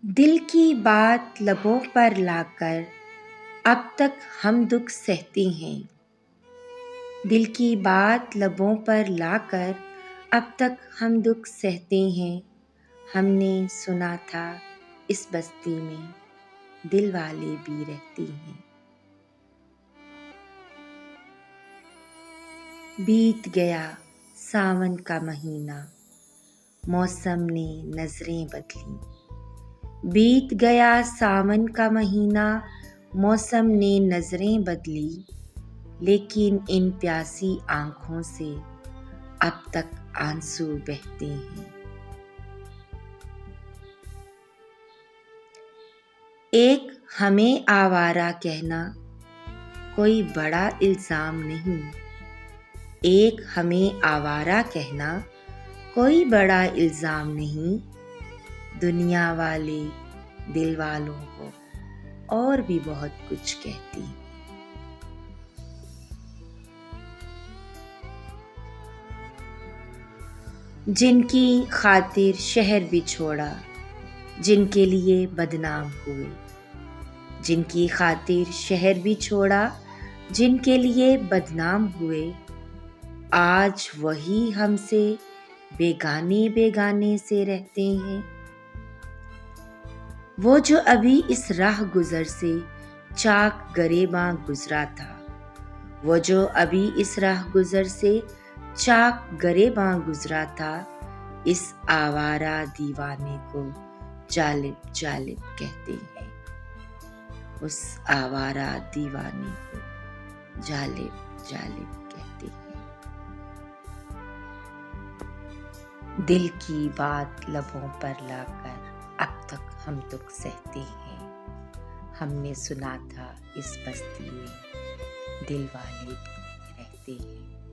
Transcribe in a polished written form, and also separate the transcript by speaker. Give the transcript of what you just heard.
Speaker 1: दिल की बात लबों पर लाकर अब तक हम दुख सहते हैं। दिल की बात लबों पर लाकर अब तक हम दुख सहते हैं। हमने सुना था इस बस्ती में दिल वाले भी रहते हैं। बीत गया सावन का महीना, मौसम ने नजरें बदली। बीत गया सावन का महीना, मौसम ने नजरें बदली। लेकिन इन प्यासी आँखों से अब तक आंसू बहते हैं। एक हमें आवारा कहना कोई बड़ा इल्जाम नहीं। एक हमें आवारा कहना कोई बड़ा इल्जाम नहीं। दुनिया वाले दिल वालों को और भी बहुत कुछ कहती हैं। जिनकी खातिर शहर भी छोड़ा, जिनके लिए बदनाम हुए। जिनकी खातिर शहर भी छोड़ा, जिनके लिए बदनाम हुए। आज वही हमसे बेगाने बेगाने से रहते हैं। वो जो अभी इस राह गुजर से चाक गरेबां गुजरा था। वो जो अभी इस राह गुजर से चाक गरेबां गुजरा था। इस आवारा दीवाने को जालिब जालिब कहते हैं। उस आवारा दीवाने को जालिब जालिब कहते हैं। दिल की बात लबों पर लाकर अब तक हम दुख सहते हैं। हमने सुना था इस बस्ती में दिल वाले भी रहते हैं।